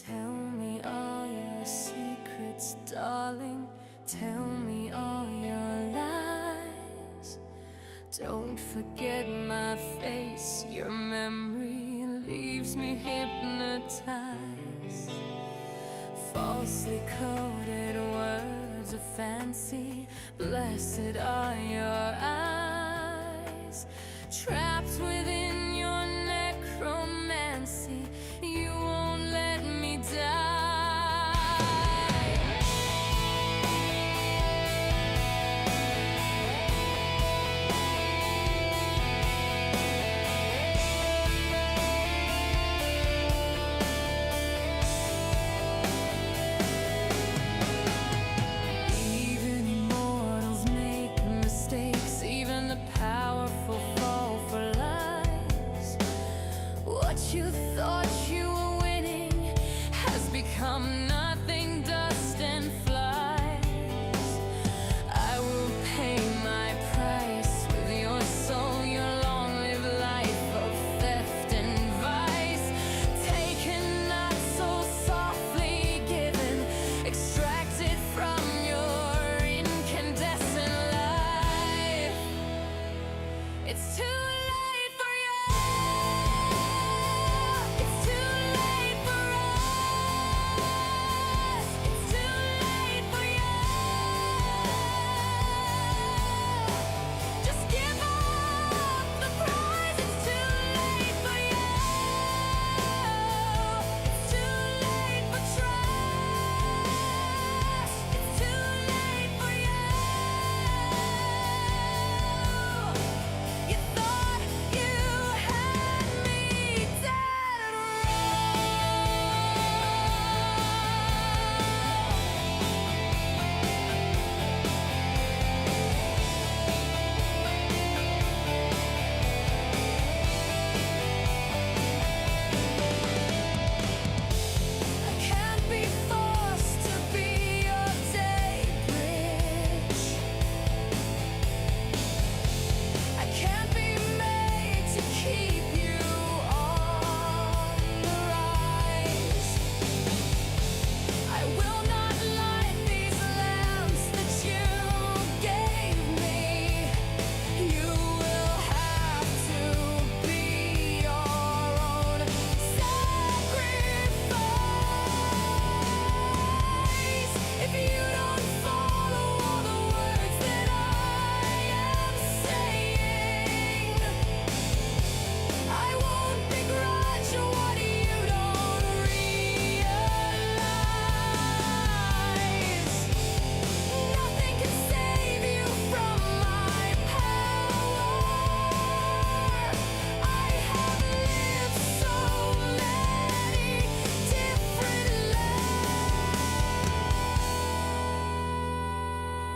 Tell me all your secrets, darling. Tell me all your lies. Don't forget my face, your memory leaves me hypnotized. Falsely coded words of fancy, blessed are your eyes. Trapped within your necromancy, you won't let me die. Even immortals make mistakes, even the powerful fall for lies. What you thought you were winning has become nothing, dust and flies. I will pay my price with your soul, your long-lived life of theft and vice. Taken, not so softly given, extracted from your incandescent life. It's too late for you. It's too late for us. It's too late for you. Just give up the prize. It's too late for you. It's too late for trust. It's too late for you. You thought you had me dead and I can't be forced to be your day bridge. I can't be made to keep you on the rise. I will not light these lamps that you gave me. You will have to be your own sacrifice. If you don't follow all the words that I am saying, I won't begrudge what you don't realize. Nothing can save you from my power. I have lived so many different lives.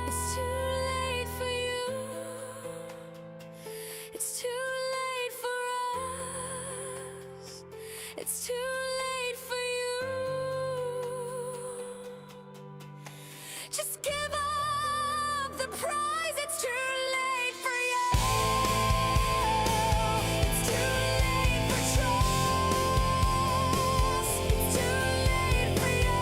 It's too late for you. It's too late for us. It's too late for you. Just give up the prize. It's too late for you. It's too late for trust. It's too late for you.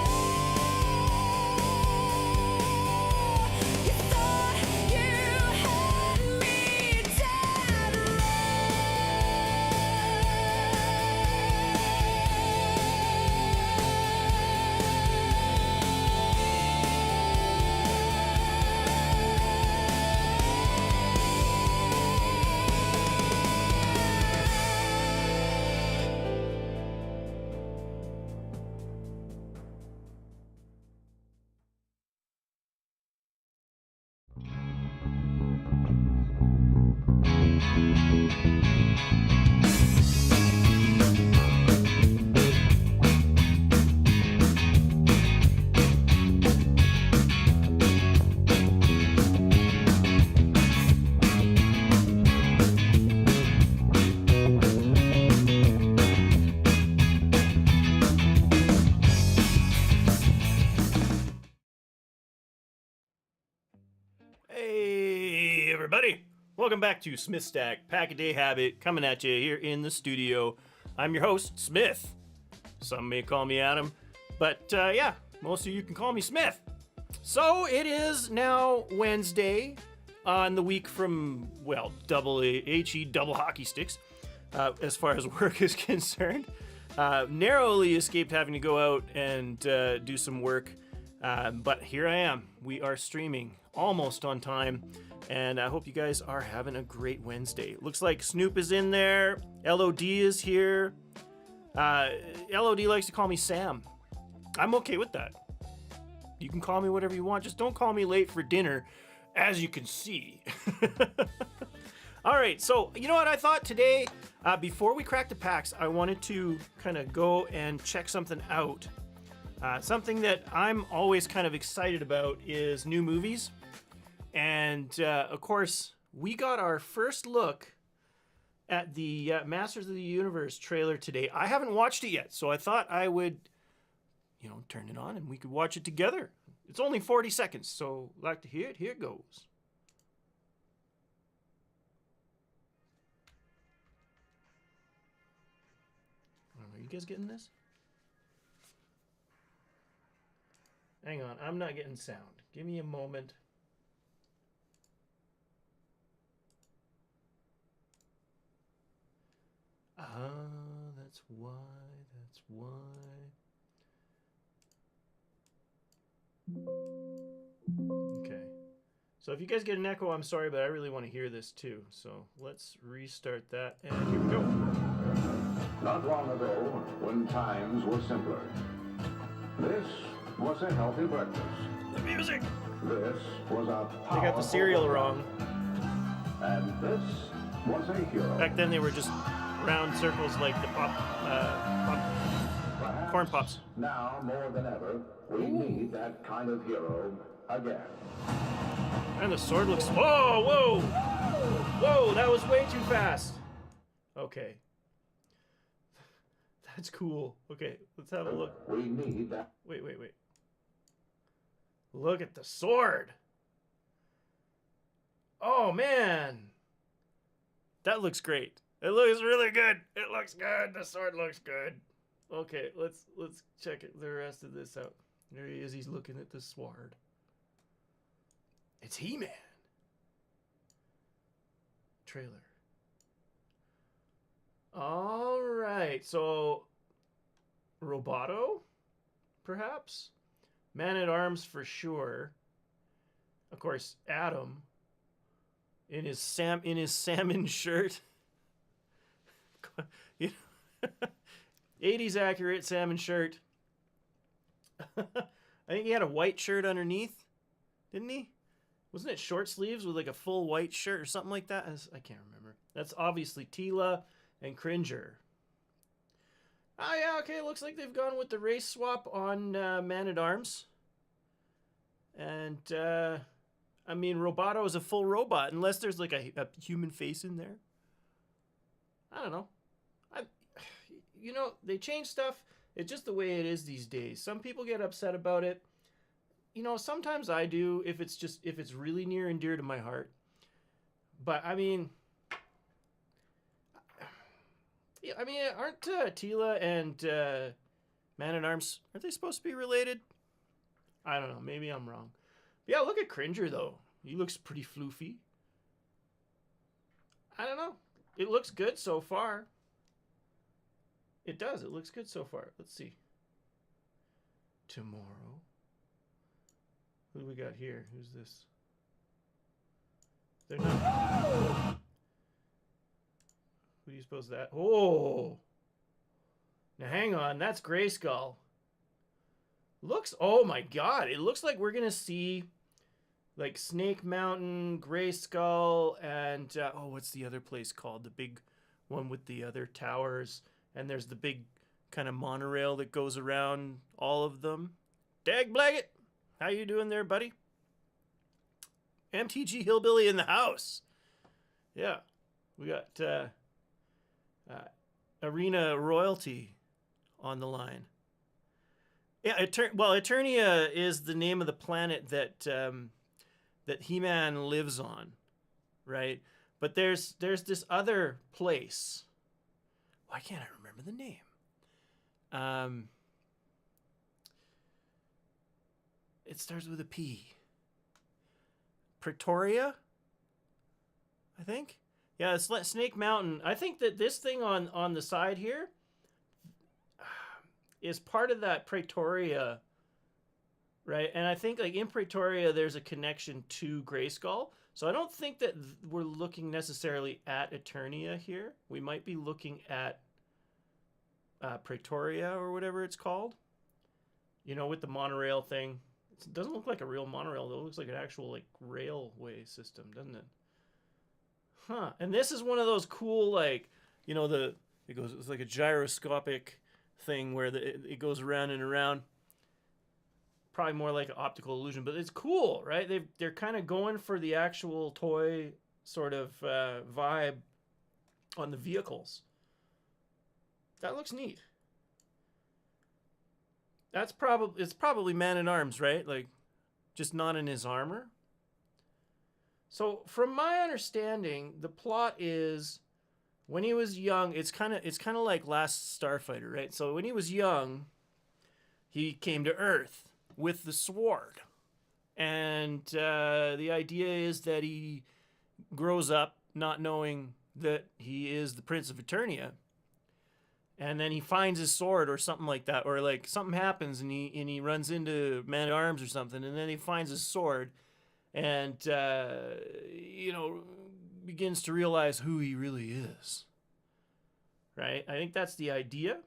You thought you had me dead Hey everybody, welcome back to Smith Stack Pack a Day Habit, coming at you here in the studio. I'm your host, Smith. Some may call me Adam. But yeah, most of you can call me Smith. So it is now Wednesday on the week from, well, double HE, double hockey sticks, as far as work is concerned. Narrowly escaped having to go out and do some work, but here I am. We are streaming almost on time, and I hope you guys are having a great Wednesday. Looks like Snoop is in there. LOD is here. LOD likes to call me Sam. I'm okay with that. You can call me whatever you want. Just don't call me late for dinner, as you can see. All right, so you know what I thought today? Before we crack the packs, I wanted to kind of go and check something out. Something that I'm always kind of excited about is new movies. And of course, we got our first look at the Masters of the Universe trailer today. I haven't watched it yet, so I thought I would, you know, turn it on and we could watch it together. It's only 40 seconds, so like to hear it? Here it goes. Are you guys getting this? Hang on, I'm not getting sound. Give me a moment. That's why, that's why. Okay. So if you guys get an echo, I'm sorry, but I really want to hear this too. So let's restart that, and here we go. Not long ago, when times were simpler, this was a healthy breakfast. The music! This was a They got the cereal wrong. And this was a hero. Back then they were just round circles like the corn pops. Now more than ever, we need that kind of hero again. And the sword looks... Whoa, whoa! Whoa, that was way too fast. Okay. That's cool. Okay, let's have a look. We need that. Wait. Look at the sword. Oh, man. That looks great. It looks really good. It looks good. The sword looks good. Okay, let's check the rest of this out. There he is. He's looking at the sword. It's He-Man. Trailer. All right. So, Roboto, perhaps? Man-at-Arms for sure. Of course, Adam in his salmon shirt. You know, 80s accurate salmon shirt. I think he had a white shirt underneath, didn't he? Wasn't it short sleeves with like a full white shirt or something like that? I can't remember. That's obviously Tila and Cringer. Oh yeah, okay, looks like they've gone with the race swap on Man-at-Arms. And, I mean, Roboto is a full robot, unless there's like a human face in there. I don't know. You know, they change stuff. It's just the way it is these days. Some people get upset about it. You know, sometimes I do if it's really near and dear to my heart. But I mean, aren't Tila and Man-at-Arms, aren't they supposed to be related? I don't know. Maybe I'm wrong. But yeah, look at Cringer though. He looks pretty floofy. I don't know. It looks good so far. It does. It looks good so far. Let's see. Tomorrow. Who do we got here? Who's this? They're not. Who do you suppose that? Oh! Now hang on. That's Grayskull. Looks. Oh my god. It looks like we're going to see like Snake Mountain, Grayskull, and oh, what's the other place called? The big one with the other towers. And there's the big kind of monorail that goes around all of them. Dag Blaggett! How you doing there, buddy? MTG Hillbilly in the house. Yeah. We got Arena Royalty on the line. Yeah, Eternia is the name of the planet that that He-Man lives on, right? But there's this other place. Why can't I remember the name? It starts with a P. Pretoria, I think. Yeah, it's Snake Mountain. I think that this thing on the side here is part of that Pretoria, right? And I think like in Pretoria, there's a connection to Grayskull. So I don't think that we're looking necessarily at Eternia here. We might be looking at Pretoria or whatever it's called. You know, with the monorail thing. It doesn't look like a real monorail though. It looks like an actual like railway system, doesn't it? Huh. And this is one of those cool, like, you know, it's like a gyroscopic thing where it goes around and around. Probably more like an optical illusion, but it's cool, right? They're kind of going for the actual toy sort of vibe on the vehicles. That looks neat. It's probably Man-at-Arms, right? Like, just not in his armor. So, from my understanding, the plot is when he was young. It's kind of like Last Starfighter, right? So when he was young, he came to Earth with the sword, and the idea is that he grows up not knowing that he is the Prince of Eternia. And then he finds his sword or something like that, or like something happens and he runs into Man-at-Arms or something, and then he finds his sword and, you know, begins to realize who he really is. Right? I think that's the idea.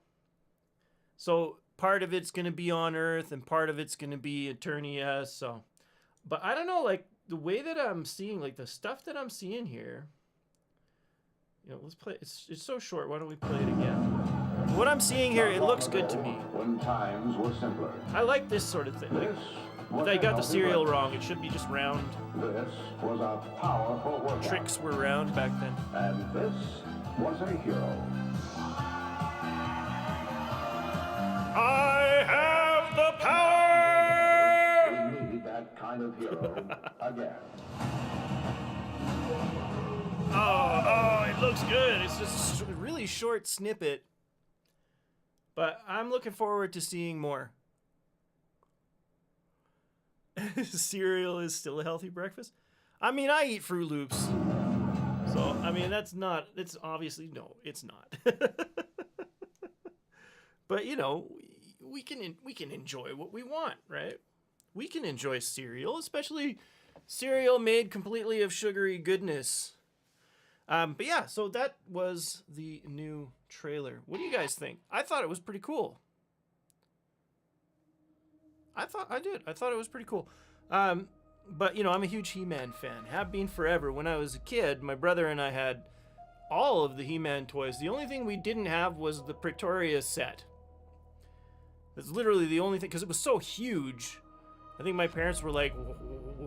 So part of it's going to be on Earth and part of it's going to be Eternia. So, but I don't know, like the way that I'm seeing, like the stuff that I'm seeing here, you know, let's play. It's so short. Why don't we play it again? What I'm seeing here, it looks good to me. When times were simpler. I like this sort of thing. Like, This was if I a got the healthy cereal breakfast. wrong, it should be just round. This was a powerful workout. Tricks were round back then. And this was a hero. I have the power! We need that kind of hero again. Oh, it looks good. It's just a really short snippet. But I'm looking forward to seeing more. Cereal is still a healthy breakfast? I mean, I eat Fruit Loops. So, I mean, it's obviously, no, it's not. But, you know, we can enjoy what we want, right? We can enjoy cereal, especially cereal made completely of sugary goodness. But yeah, so that was the new trailer. What do you guys think? I thought it was pretty cool. I thought it was pretty cool. But, you know, I'm a huge He-Man fan. Have been forever. When I was a kid, my brother and I had all of the He-Man toys. The only thing we didn't have was the Pretoria set. That's literally the only thing, because it was so huge. I think my parents were like,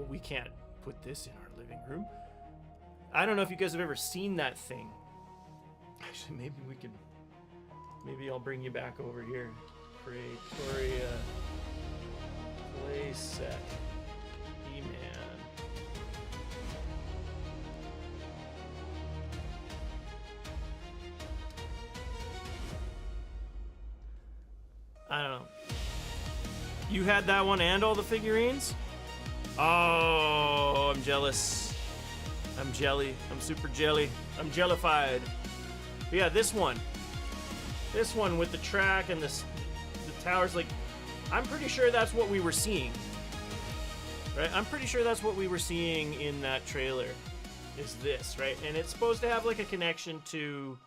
we can't put this in our living room. I don't know if you guys have ever seen that thing. Actually, maybe I'll bring you back over here. Pretoria playset. He-Man. I don't know. You had that one and all the figurines? Oh, I'm jealous. I'm jelly. I'm super jelly. I'm jellified. But yeah, this one. This one with the track and the towers, like, I'm pretty sure that's what we were seeing. Right? I'm pretty sure that's what we were seeing in that trailer. Is this, right? And it's supposed to have like a connection to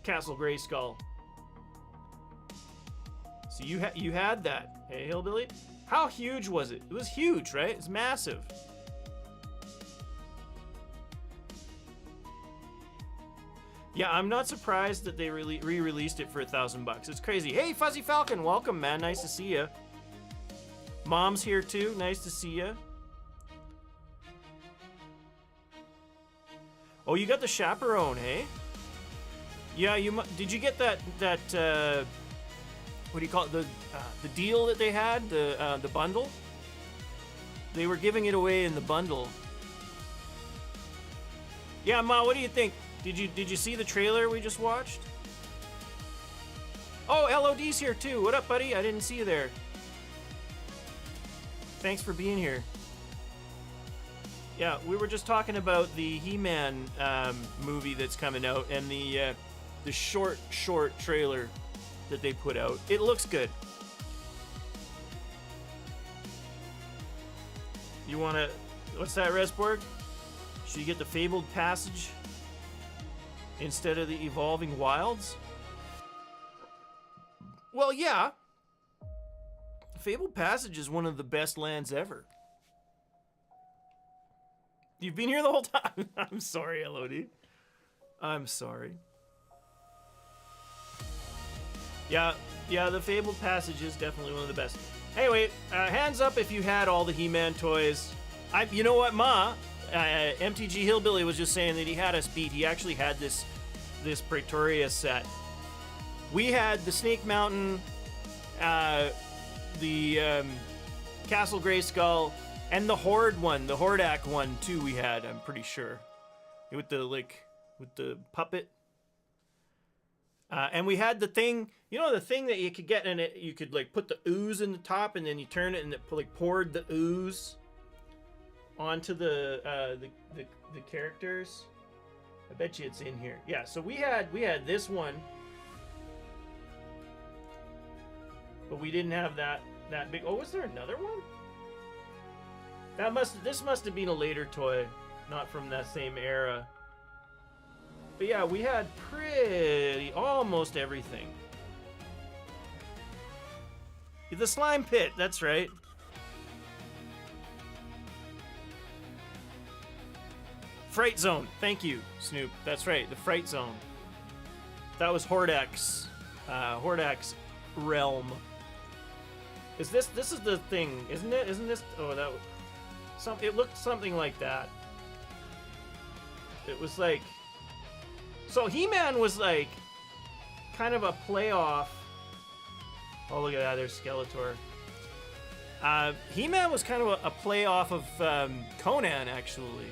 Castle Grayskull. So you had that. Hey, Hillbilly? How huge was it? It was huge, right? It's massive. Yeah, I'm not surprised that they re-released it for $1,000. It's crazy. Hey, Fuzzy Falcon, welcome, man. Nice to see you. Mom's here too. Nice to see you. Oh, you got the chaperone, hey? Yeah, did you get that what do you call it? The deal that they had, the bundle. They were giving it away in the bundle. Yeah, Ma, what do you think? Did you see the trailer we just watched? Oh, LOD's here too. What up, buddy? I didn't see you there. Thanks for being here. Yeah, we were just talking about the He-Man movie that's coming out and the short trailer that they put out. It looks good. You wanna... What's that, Resborg? Should you get the Fabled Passage instead of the Evolving Wilds? Well, yeah. Fabled Passage is one of the best lands ever. You've been here the whole time. I'm sorry, LOD. I'm sorry. Yeah, the Fabled Passage is definitely one of the best. Anyway, hands up if you had all the He-Man toys. You know what, Ma? MTG Hillbilly was just saying that he had us beat. He actually had this Praetoria set. We had the Snake Mountain, the Castle Grayskull, and the Horde one, the Hordak one too. We had, I'm pretty sure, with the puppet. And we had the thing, the thing that you could get in it. You could like put the ooze in the top, and then you turn it, and it like poured the ooze onto the characters. I bet you it's in here. Yeah. So we had this one, but we didn't have that big. Oh, was there another one? This must have been a later toy, not from that same era. But yeah, we had almost everything. The slime pit, that's right. Fright Zone, thank you, Snoop. That's right, the Fright Zone. That was Hordak's realm. This is the thing, isn't it? Isn't this? Oh, that. It looked something like that. It was like. So He-Man was like, kind of a playoff. Oh, look at that! There's Skeletor. He-Man was kind of a playoff of Conan, actually.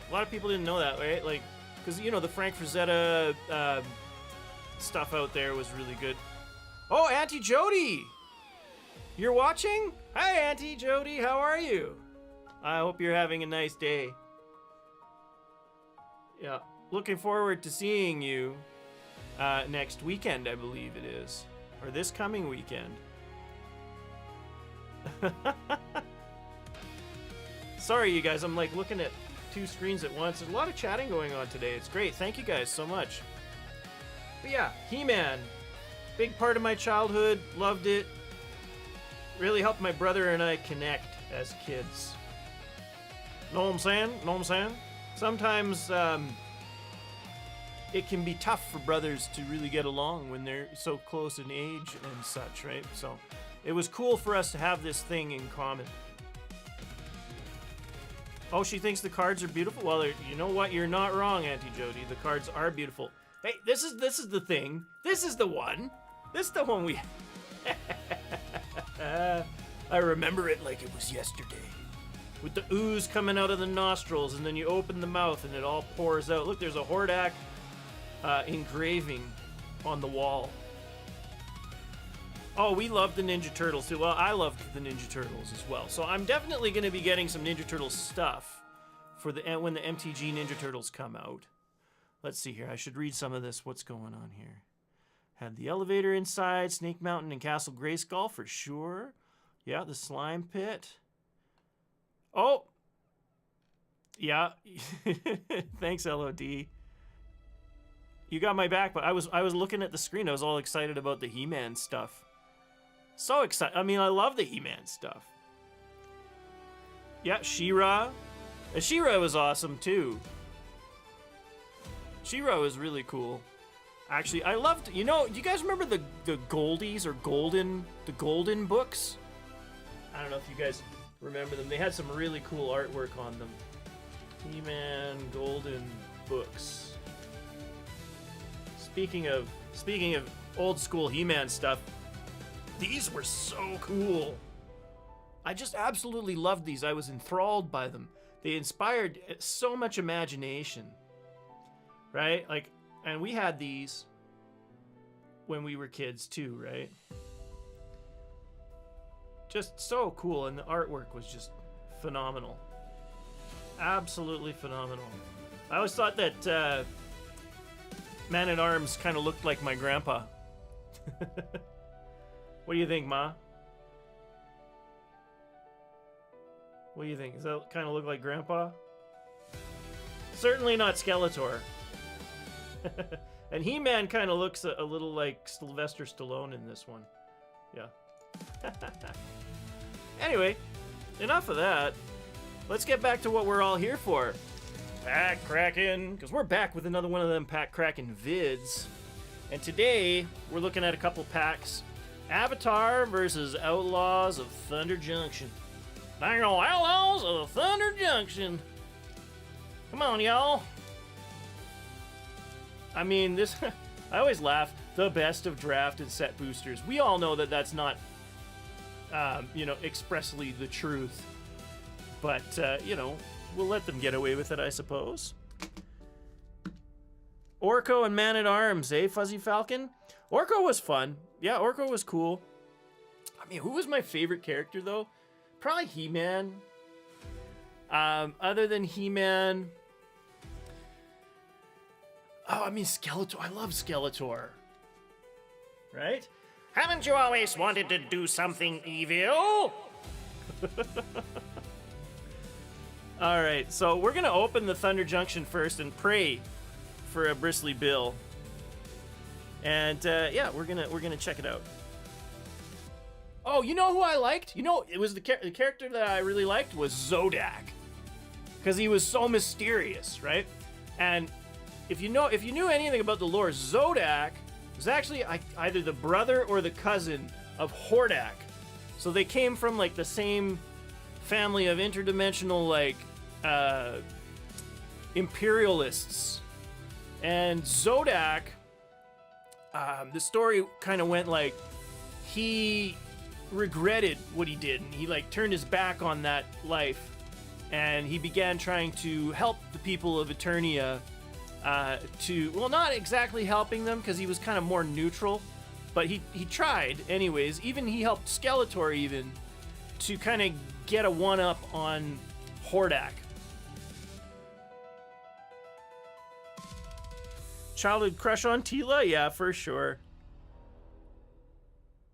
A lot of people didn't know that, right? Like, because the Frank Frazetta stuff out there was really good. Oh, Auntie Jody, you're watching? Hi, Auntie Jody, how are you? I hope you're having a nice day. Yeah, looking forward to seeing you next weekend, I believe it is, or this coming weekend. Sorry, you guys, I'm like looking at 2 screens at once. There's a lot of chatting going on today. It's great. Thank you guys so much. But yeah, He-Man, big part of my childhood. Loved it. Really helped my brother and I connect as kids. Know what I'm saying? Know what I'm saying? Sometimes it can be tough for brothers to really get along when they're so close in age and such, right? So it was cool for us to have this thing in common. Oh, she thinks the cards are beautiful? Well, you know what? You're not wrong, Auntie Jody. The cards are beautiful. Hey, this is the thing. This is the one. This is the one we... I remember it like it was yesterday. With the ooze coming out of the nostrils, and then you open the mouth and it all pours out. Look, there's a Hordak engraving on the wall. Oh, we love the Ninja Turtles too. Well, I loved the Ninja Turtles as well. So I'm definitely going to be getting some Ninja Turtles stuff for when the MTG Ninja Turtles come out. Let's see here. I should read some of this. What's going on here? Had the elevator inside, Snake Mountain and Castle Grayskull for sure. Yeah, the slime pit. Oh! Yeah. Thanks, LOD. You got my back, but I was looking at the screen. I was all excited about the He-Man stuff. So excited. I mean, I love the He-Man stuff. Yeah, She-Ra. She-Ra was awesome, too. She-Ra was really cool. Actually, I loved... do you guys remember the Goldies or the Golden books? I don't know if you guys remember them. They had some really cool artwork on them. He-Man Golden books. Speaking of old school He-Man stuff, these were so cool. I just absolutely loved these. I was enthralled by them. They inspired so much imagination. Right? Like, and we had these. when we were kids too, right? Just so cool, and the artwork was just phenomenal. Absolutely phenomenal. I always thought that Man-at-Arms kind of looked like my grandpa. What do you think, Ma? What do you think? Does that kind of look like Grandpa? Certainly not Skeletor. And He-Man kind of looks a little like Sylvester Stallone in this one. Yeah. Anyway, enough of that. Let's get back to what we're all here for. Pack cracking, because we're back with another one of them pack cracking vids. And today, we're looking at a couple packs. Avatar versus Outlaws of Thunder Junction. Dang old Outlaws of Thunder Junction. Come on, y'all. I mean, this... I always laugh. The best of draft and set boosters. We all know that that's not, expressly the truth. But, we'll let them get away with it, I suppose. Orko and Man-at-Arms, eh, Fuzzy Falcon? Orko was fun. Yeah, Orko was cool. I mean, who was my favorite character, though? Probably He-Man. Other than He-Man... Oh, I mean, Skeletor. I love Skeletor. Right? Haven't you always wanted to do something evil? Alright, so we're going to open the Thunder Junction first and pray for a Bristly Bill. And, we're gonna check it out. Oh, you know who I liked? You know, it was the character that I really liked was Zodak. Because he was so mysterious, right? And if you knew anything about the lore, Zodak was actually either the brother or the cousin of Hordak. So they came from, like, the same family of interdimensional, like, imperialists. And Zodak, the story kind of went like, he regretted what he did, and he, like, turned his back on that life, and he began trying to help the people of Eternia, not exactly helping them, because he was kind of more neutral, but he tried anyways. Even he helped Skeletor even to kind of get a one-up on Hordak. Childhood crush on Tila? Yeah, for sure.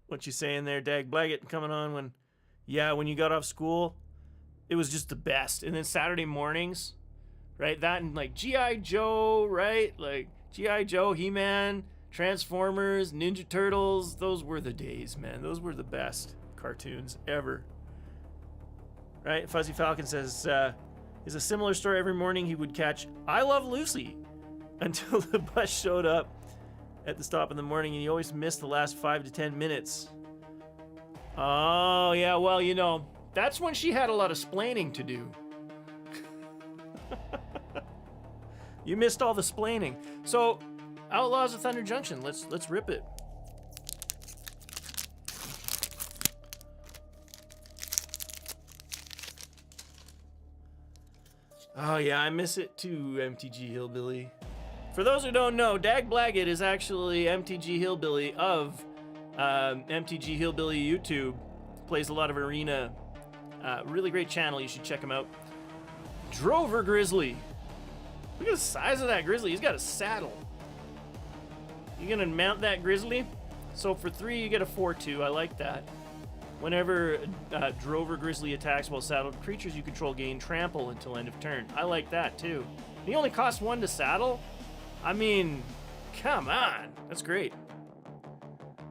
What you saying there, Dag Blaggett, coming on when you got off school, it was just the best. And then Saturday mornings, right? That and like G.I. Joe, right? Like G.I. Joe, He-Man, Transformers, Ninja Turtles. Those were the days, man. Those were the best cartoons ever. Right? Fuzzy Falcon says, is a similar story every morning he would catch I Love Lucy until the bus showed up at the stop in the morning, and he always missed the last 5 to 10 minutes. Oh, yeah, well, that's when she had a lot of splaining to do. You missed all the splaining. So, Outlaws of Thunder Junction, let's rip it. Oh, yeah, I miss it too, MTG Hillbilly. For those who don't know, Dag Blaggett is actually MTG Hillbilly of MTG Hillbilly YouTube. Plays a lot of arena. Really great channel. You should check him out. Drover Grizzly. Look at the size of that Grizzly. He's got a saddle. You gonna mount that Grizzly? So for 3, you get a 4/2. I like that. Whenever Drover Grizzly attacks while saddled, creatures you control gain trample until end of turn. I like that too. He only costs 1 to saddle? I mean, come on. That's great.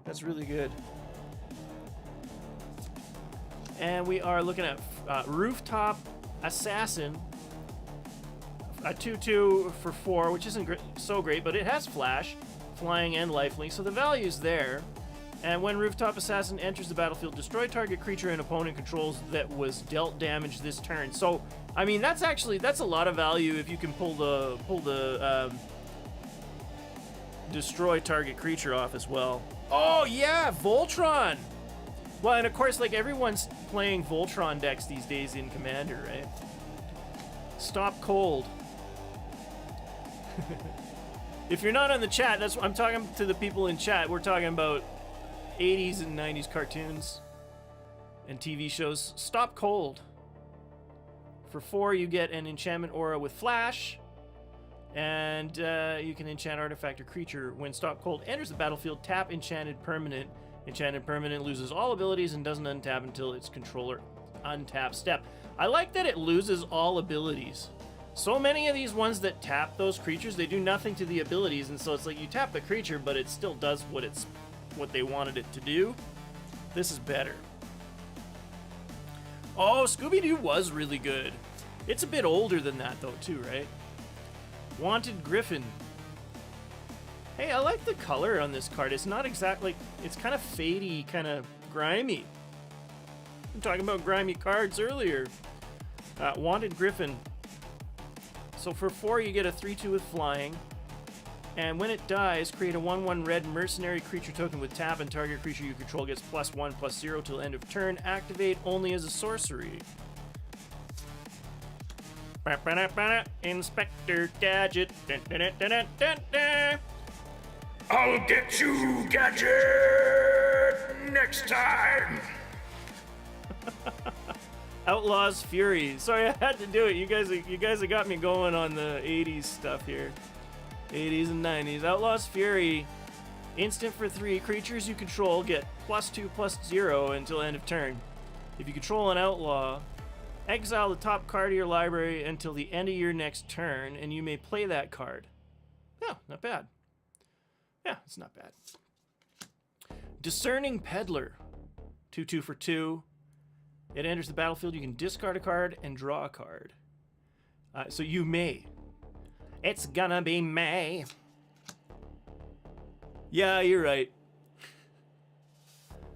That's really good. And we are looking at Rooftop Assassin. A 2/2 for 4, which isn't so great, but it has flash, flying, and lifelink, so the value's there. And when Rooftop Assassin enters the battlefield, destroy target creature and opponent controls that was dealt damage this turn. So, I mean, that's a lot of value if you can pull the destroy target creature off as well. Oh yeah, Voltron. Well, and of course, like, everyone's playing Voltron decks these days in Commander, right? Stop Cold. If you're not on the chat, that's I'm talking to the people in chat. We're talking about 80s and 90s cartoons and TV shows. Stop Cold. For 4, you get an enchantment aura with flash, and you can enchant artifact or creature. When Stop Cold enters the battlefield, tap enchanted permanent. Enchanted permanent loses all abilities and doesn't untap until its controller untap step. I like that it loses all abilities. So many of these ones that tap those creatures, they do nothing to the abilities, and so it's like you tap the creature, but it still does what they wanted it to do. This is better. Oh, Scooby-Doo was really good. It's a bit older than that, though, too, right? Wanted Griffin. Hey, I like the color on this card. It's not exactly... It's kind of fadey, kind of grimy. I'm talking about grimy cards earlier. Wanted Griffin. So for 4, you get a 3/2 with flying. And when it dies, create a 1/1 red mercenary creature token with tap, and target creature you control gets +1/+0 till end of turn. Activate only as a sorcery. Inspector Gadget. Dun, dun, dun, dun, dun, dun. I'll get you, Gadget, next time. Outlaws Fury. Sorry, I had to do it. You guys have got me going on the 80s stuff here. 80s and 90s. Outlaws Fury. Instant for 3. Creatures you control get +2/+0 until end of turn. If you control an outlaw, exile the top card of your library until the end of your next turn, and you may play that card. Yeah, not bad. Yeah, it's not bad. Discerning Peddler. 2/2 for 2. It enters the battlefield. You can discard a card and draw a card. So you may. It's gonna be May. Yeah, you're right.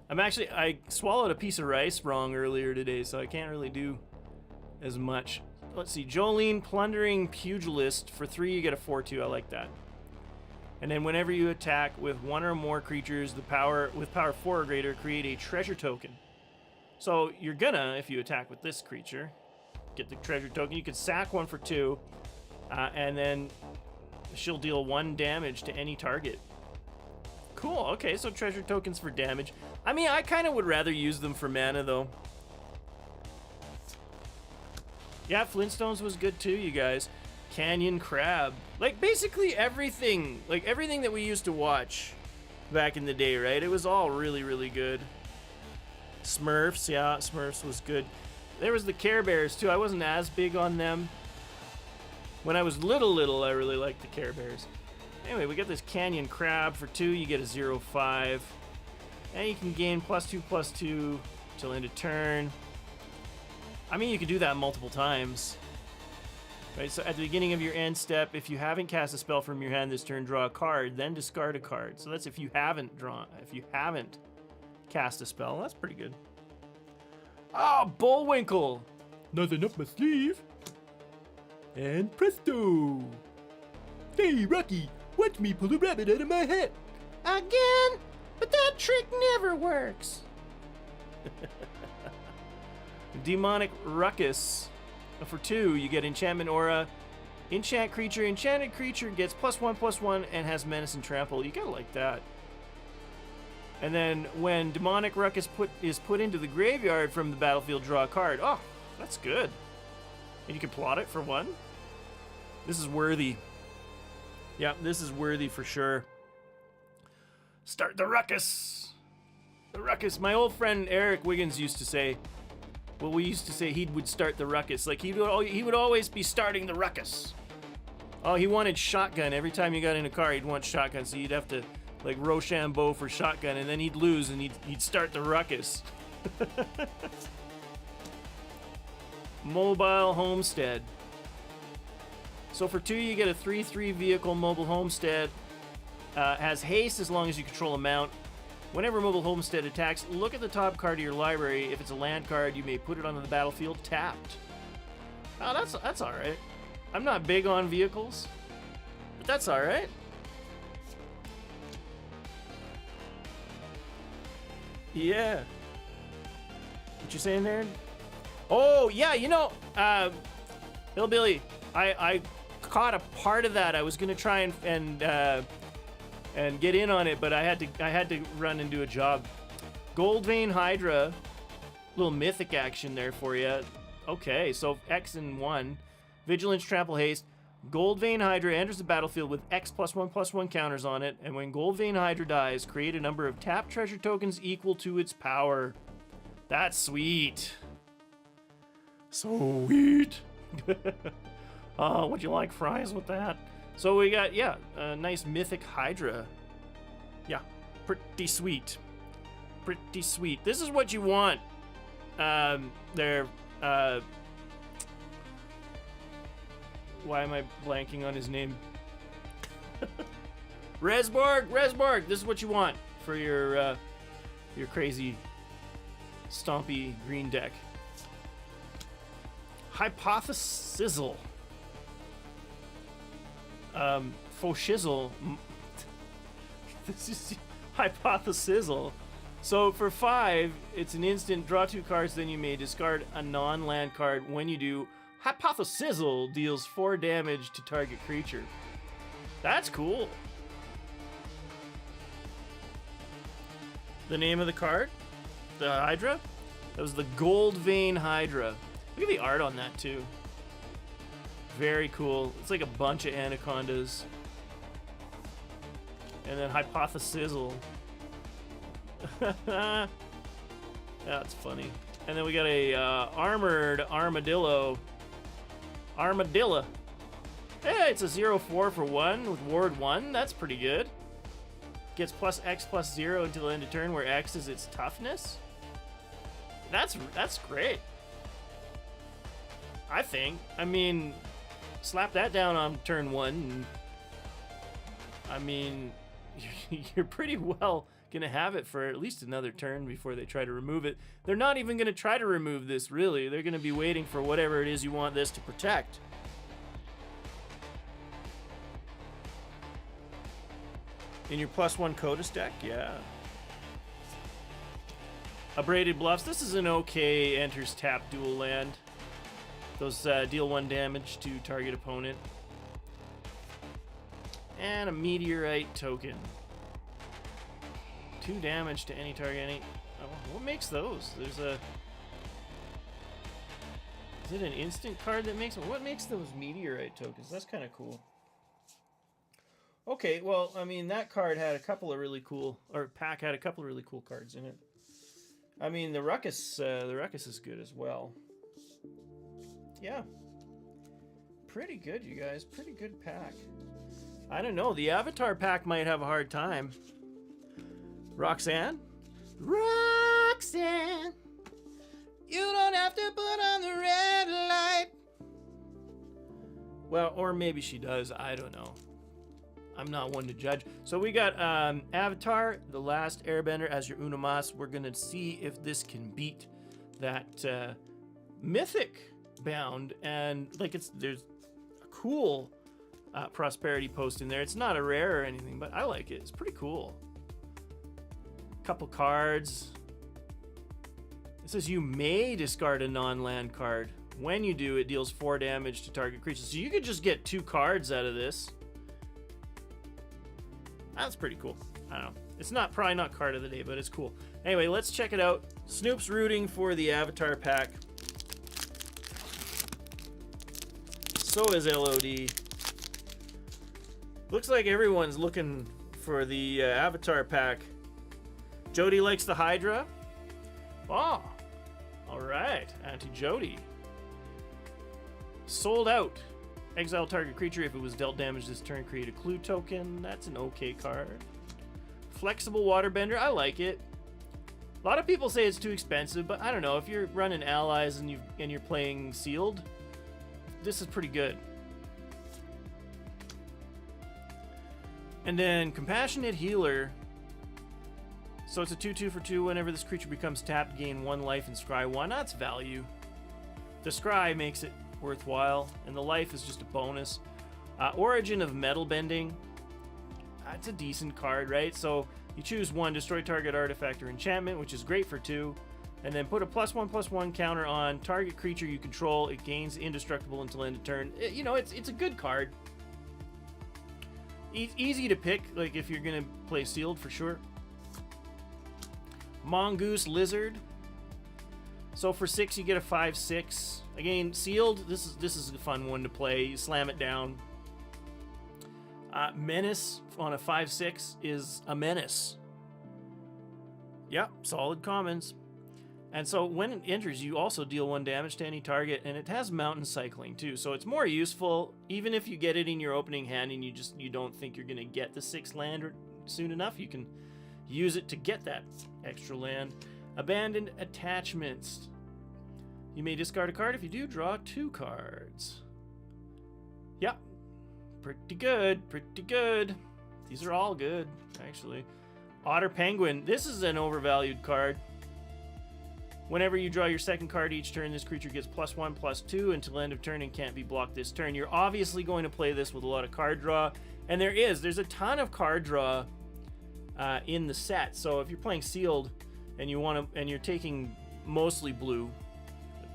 I swallowed a piece of rice wrong earlier today, so I can't really do as much. Let's see. Jolene, Plundering Pugilist. For 3, you get a 4/2. I like that. And then whenever you attack with 1 or more creatures with power 4 or greater, create a treasure token. So you're gonna, if you attack with this creature, get the treasure token. You can sack 1 for 2, and then she'll deal 1 damage to any target. Cool, okay, so treasure tokens for damage. I mean, I kind of would rather use them for mana, though. Yeah, Flintstones was good too, you guys. Canyon Crab. Like, basically everything. Like, everything that we used to watch back in the day, right? It was all really, really good. Smurfs, yeah, Smurfs was good. There was the Care Bears, too. I wasn't as big on them. When I was little, I really liked the Care Bears. Anyway, we got this Canyon Crab. For 2, you get a 0/5. And you can gain +2/+2 till end of turn. I mean, you could do that multiple times. Right, so at the beginning of your end step, if you haven't cast a spell from your hand this turn, draw a card, then discard a card. So that's if you haven't cast a spell. That's pretty good. Oh, Bullwinkle. Nothing up my sleeve. And presto. Hey, Rocky, watch me pull a rabbit out of my hat. Again? But that trick never works. Demonic Ruckus. For 2, you get Enchantment Aura. Enchant creature. Enchanted creature gets +1/+1 and has Menace and Trample. You gotta like that. And then when Demonic Ruckus is put into the graveyard from the battlefield, draw a card. Oh, that's good. And you can plot it for 1. This is worthy. Yeah, this is worthy for sure. Start the ruckus. The ruckus. My old friend Eric Wiggins used to say, well, we used to say he would start the ruckus. Like, he would always be starting the ruckus. Oh, he wanted shotgun. Every time you got in a car, he'd want shotgun, so you'd have to, like, Rochambeau for shotgun, and then he'd lose, and he'd start the ruckus. Mobile Homestead. So for 2, you get a 3/3 vehicle Mobile Homestead. Has haste as long as you control a mount. Whenever Mobile Homestead attacks, look at the top card of your library. If it's a land card, you may put it onto the battlefield tapped. Oh, that's all right. I'm not big on vehicles, but that's all right. Yeah. What you saying there? Oh, yeah, you know, Hillbilly, I caught a part of that. I was gonna try and get in on it, but I had to run and do a job. Gold Vein Hydra, little mythic action there for you. Okay, so X and 1, Vigilance, Trample, Haste. Gold Vein Hydra enters the battlefield with X +1/+1 counters on it, and when Gold Vein Hydra dies, create a number of tapped treasure tokens equal to its power. That's sweet. Sweet. Oh, would you like fries with that? So we got, yeah, a nice mythic Hydra. Yeah, pretty sweet. Pretty sweet. This is what you want. Why am I blanking on his name? Resborg, this is what you want for your crazy stompy green deck. Hypothesizzle. Foshizzle. This is Hypothesizzle. So for 5, it's an instant, draw 2 cards, then you may discard a non-land card. When you do, Hypothesizzle deals 4 damage to target creature. That's cool. The name of the card? The Hydra? That was the Gold Vein Hydra. Look at the art on that too. Very cool. It's like a bunch of anacondas. And then Hypothesizzle. That's funny. And then we got a armored armadillo. Armadillo. Hey, it's a 0/4 for 1 with ward 1. That's pretty good. Gets +X/+0 until the end of turn, where X is its toughness. That's great. I think. I mean, slap that down on turn 1. And, I mean, you're pretty well gonna have it for at least another turn before they try to remove it. They're not even gonna try to remove this, really. They're gonna be waiting for whatever it is you want this to protect. In your +1 Coda deck, yeah. Abraded Bluffs. This is an okay enters tap dual land. Those deal 1 damage to target opponent. And a Meteorite token. 2 damage to any target. What makes those? There's a... Is it an instant card that makes them? What makes those Meteorite tokens? That's kind of cool. Okay, well, I mean, that card had a couple of really cool... Or pack had a couple of really cool cards in it. I mean, the Ruckus is good as well. Yeah. Pretty good, you guys. Pretty good pack. I don't know. The Avatar pack might have a hard time. Roxanne? Roxanne! You don't have to put on the red light. Well, or maybe she does. I don't know. I'm not one to judge. So we got Avatar, The Last Airbender as your Unamas. We're going to see if this can beat that Mythic bound. And like there's a cool prosperity post in there. It's not a rare or anything, but I like it. It's pretty cool. Couple cards. It says you may discard a non-land card. When you do, it deals 4 damage to target creatures. So you could just get 2 cards out of this. That's pretty cool. I don't know. It's probably not card of the day, but it's cool. Anyway, let's check it out. Snoop's rooting for the Avatar pack. So is LOD. Looks like everyone's looking for the Avatar pack. Jody likes the Hydra. Oh, all right. Anti-Jody. Sold out. Exile target creature. If it was dealt damage this turn, create a clue token. That's an okay card. Flexible Waterbender. I like it. A lot of people say it's too expensive, but I don't know. If you're running allies and you're playing sealed, this is pretty good. And then Compassionate Healer. So it's a 2/2 for 2. Whenever this creature becomes tapped, gain 1 life and scry 1. That's value. The scry makes it worthwhile, and the life is just a bonus. Origin of Metal Bending. That's a decent card, right? So you choose 1, destroy target artifact or enchantment, which is great for 2. And then put a +1/+1 counter on target creature you control. It gains indestructible until end of turn. You know, it's a good card. Easy to pick, like if you're gonna play sealed for sure. Mongoose Lizard. So for 6, you get a 5/6. Again, sealed. This is a fun one to play. You slam it down. Menace on a 5/6 is a menace. Yep, solid commons. And so when it enters, you also deal 1 damage to any target, and it has mountain cycling too. So it's more useful, even if you get it in your opening hand and you don't think you're gonna get the 6th land soon enough. You can use it to get that extra land. Abandoned Attachments. You may discard a card. If you do, draw 2 cards. Yep, pretty good, pretty good. These are all good, actually. Otter Penguin. This is an overvalued card. Whenever you draw your 2nd card each turn, this creature gets +1/+2 until end of turn and can't be blocked this turn. You're obviously going to play this with a lot of card draw, and there's a ton of card draw in the set. So if you're playing sealed and you're taking mostly blue,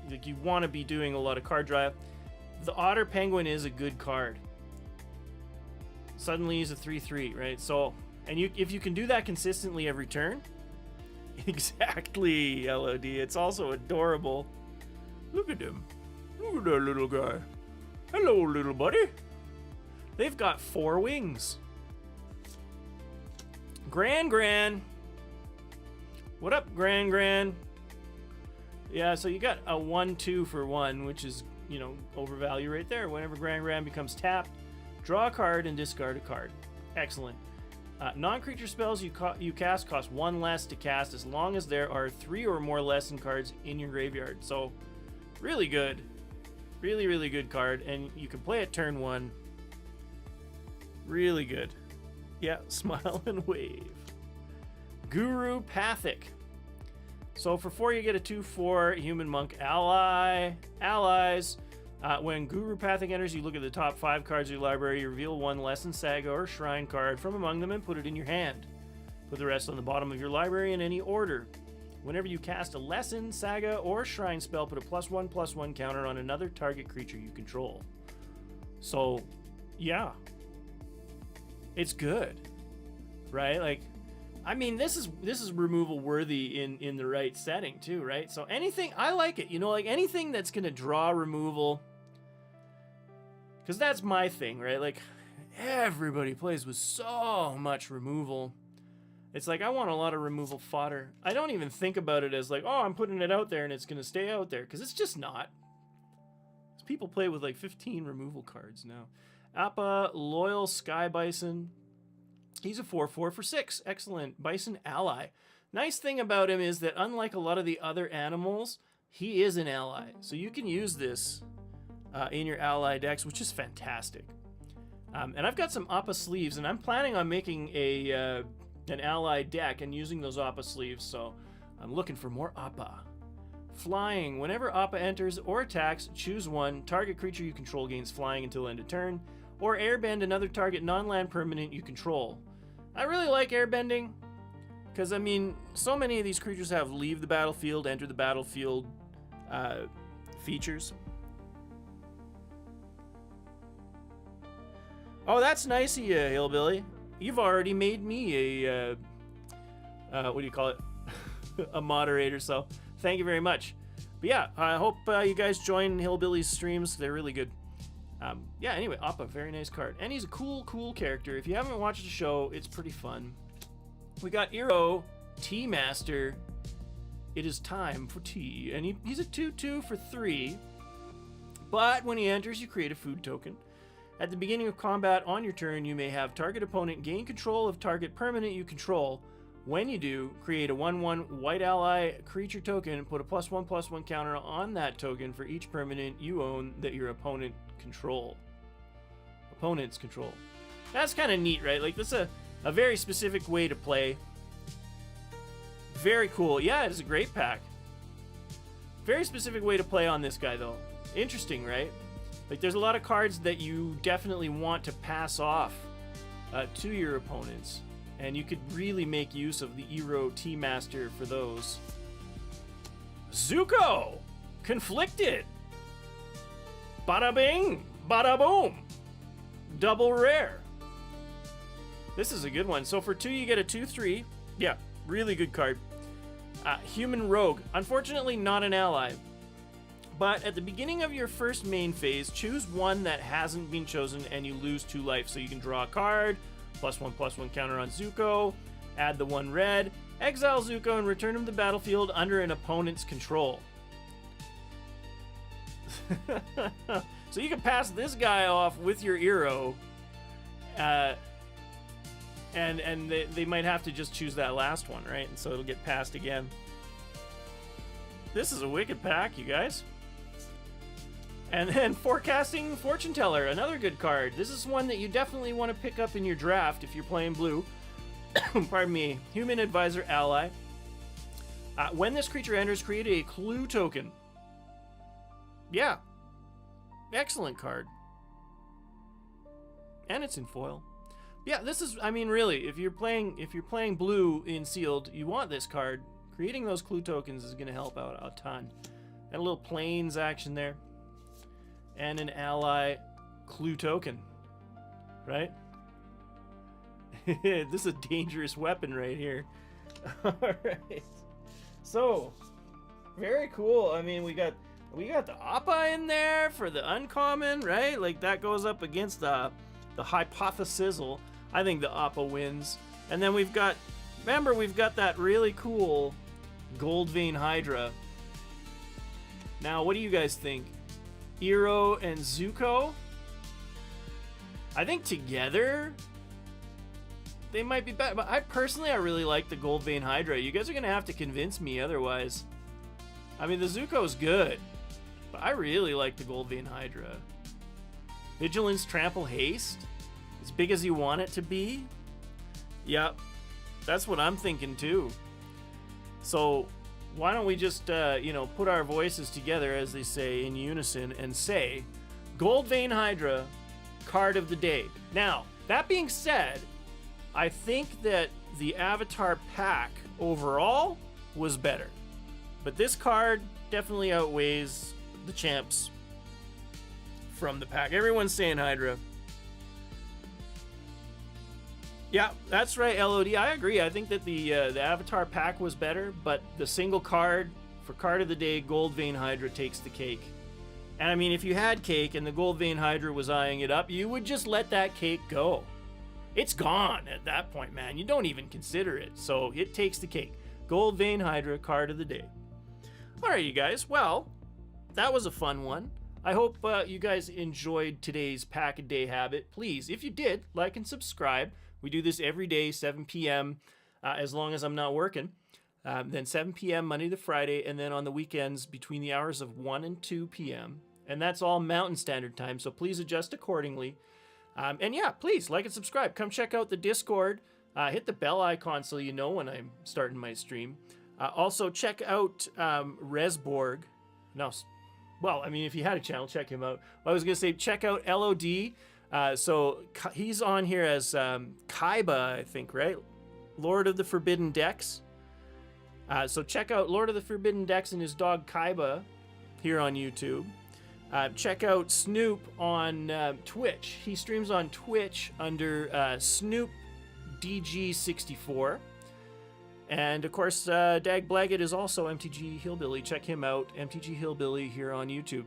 like you want to be doing a lot of card draw, the Otter Penguin is a good card. Suddenly he's a 3/3, right? So, and if you can do that consistently every turn. Exactly, LOD. It's also adorable. Look at him. Look at that little guy. Hello, little buddy. They've got 4 wings. Gran. What up, Gran? Yeah, so you got a 1/2 for 1, which is, you know, overvalue right there. Whenever Gran becomes tapped, draw a card and discard a card. Excellent. Non-creature spells you cast cost 1 less to cast as long as there are 3 or more lesson cards in your graveyard. So, really good. Really, really good card. And you can play it turn 1. Really good. Yeah, smile and wave. Guru Pathic. So for 4, you get a 2/4 Human Monk Allies. When Guru Pathic enters, you look at the top 5 cards of your library, you reveal 1 Lesson, Saga, or Shrine card from among them and put it in your hand. Put the rest on the bottom of your library in any order. Whenever you cast a Lesson, Saga, or Shrine spell, put a +1/+1 counter on another target creature you control. So, yeah. It's good. Right? Like, I mean, this is removal worthy in the right setting too, right? So anything, I like it, you know, like anything that's gonna draw removal, because that's my thing, right? Like everybody plays with so much removal. It's like I want a lot of removal fodder. I don't even think about it as like, oh, I'm putting it out there and it's gonna stay out there, because it's just not. People play with like 15 removal cards now. Appa Loyal Sky Bison. He's a 4/4 for 6. Excellent. Bison ally. Nice thing about him is that unlike a lot of the other animals, he is an ally. So you can use this in your ally decks, which is fantastic. And I've got some Appa sleeves, and I'm planning on making an ally deck and using those Appa sleeves, so I'm looking for more Appa. Flying. Whenever Appa enters or attacks, choose 1. Target creature you control gains flying until end of turn, or airbend another target non-land permanent you control. I really like airbending, because, I mean, so many of these creatures have leave the battlefield, enter the battlefield features. Oh, that's nice of you, Hillbilly. You've already made me a, what do you call it? A moderator, so thank you very much. But yeah, I hope you guys join Hillbilly's streams. They're really good. Yeah, anyway, Appa, very nice card. And he's a cool character. If you haven't watched the show, it's pretty fun. We got Eero, Tea Master. It is time for tea. And he's a 2/2 for 3. But when he enters, you create a food token. At the beginning of combat on your turn, you may have target opponent gain control of target permanent you control. When you do, create a 1/1 white ally creature token, put a +1/+1 counter on that token for each permanent you own that your opponents control. That's kind of neat, right? Like, that's a very specific way to play. Very cool. Yeah, it is a great pack. Very specific way to play on this guy, though. Interesting, right? Like, there's a lot of cards that you definitely want to pass off to your opponents. And you could really make use of the Eero Tea Master for those. Zuko, Conflicted. Bada bing, bada boom. Double rare. This is a good one. So for 2, you get a 2/3. Yeah, really good card. Human Rogue. Unfortunately, not an ally. But at the beginning of your first main phase, choose one that hasn't been chosen and you lose 2 life. So you can draw a card, +1/+1 counter on Zuko, add the 1 red, exile Zuko, and return him to the battlefield under an opponent's control. So you can pass this guy off with your Eero, and they might have to just choose that last one, right? And so it'll get passed again. This is a wicked pack, you guys. And then Forecasting Fortune Teller, another good card. This is one that you definitely want to pick up in your draft if you're playing blue. Pardon me. Human Advisor Ally. When this creature enters, create a clue token. Yeah. Excellent card. And it's in foil. Yeah, this is, I mean, really, if you're playing blue in sealed, you want this card. Creating those clue tokens is going to help out a ton. And a little planes action there. And an ally clue token. Right? This is a dangerous weapon right here. Alright. So, very cool. I mean, we got the Appa in there for the uncommon, right? Like, that goes up against the Hypothesizzle. I think the Appa wins. And then we've got that really cool Gold Vein Hydra. Now, what do you guys think? Eero and Zuko? I think together they might be better, but I really like the Gold Vein Hydra. You guys are gonna have to convince me otherwise. I mean, the Zuko's good, but I really like the Gold Vein Hydra. Vigilance, Trample, Haste? As big as you want it to be? Yep, that's what I'm thinking too. So why don't we just, put our voices together, as they say, in unison, and say, Gold Vein Hydra, card of the day. Now, that being said, I think that the Avatar pack overall was better. But this card definitely outweighs the champs from the pack. Everyone's saying Hydra. Yeah, that's right, LOD. I agree. I think that the Avatar pack was better, but the single card for card of the day, Gold Vein Hydra, takes the cake. And I mean, if you had cake and the Gold Vein Hydra was eyeing it up, you would just let that cake go. It's gone at that point, man. You don't even consider it. So it takes the cake. Gold Vein Hydra, card of the day. All right, you guys. Well, that was a fun one. I hope you guys enjoyed today's Pack a Day Habit. Please, if you did, like and subscribe. We do this every day, 7 p.m., as long as I'm not working. Then 7 p.m. Monday to Friday, and then on the weekends between the hours of 1 and 2 p.m. And that's all Mountain Standard Time, so please adjust accordingly. And yeah, please like and subscribe. Come check out the Discord. Hit the bell icon so you know when I'm starting my stream. Also, check out Resborg. No, well, I mean, if you had a channel, check him out. I was going to say, check out LOD. So he's on here as Kaiba, I think, right? Lord of the Forbidden Decks. So check out Lord of the Forbidden Decks and his dog Kaiba here on YouTube. Check out Snoop on Twitch. He streams on Twitch under Snoop DG64. And of course, Dag Blaggett is also MTG Hillbilly. Check him out, MTG Hillbilly, here on YouTube.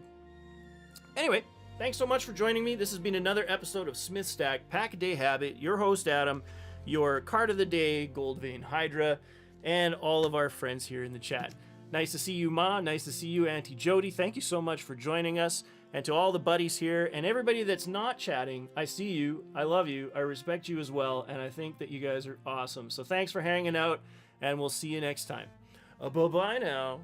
Anyway, thanks so much for joining me. This has been another episode of Smith Stack Pack a Day Habit. Your host, Adam, your card of the day, Gold Vein Hydra, and all of our friends here in the chat. Nice to see you, Ma. Nice to see you, Auntie Jody. Thank you so much for joining us. And to all the buddies here and everybody that's not chatting, I see you, I love you, I respect you as well, and I think that you guys are awesome. So thanks for hanging out, and we'll see you next time. Bye-bye now.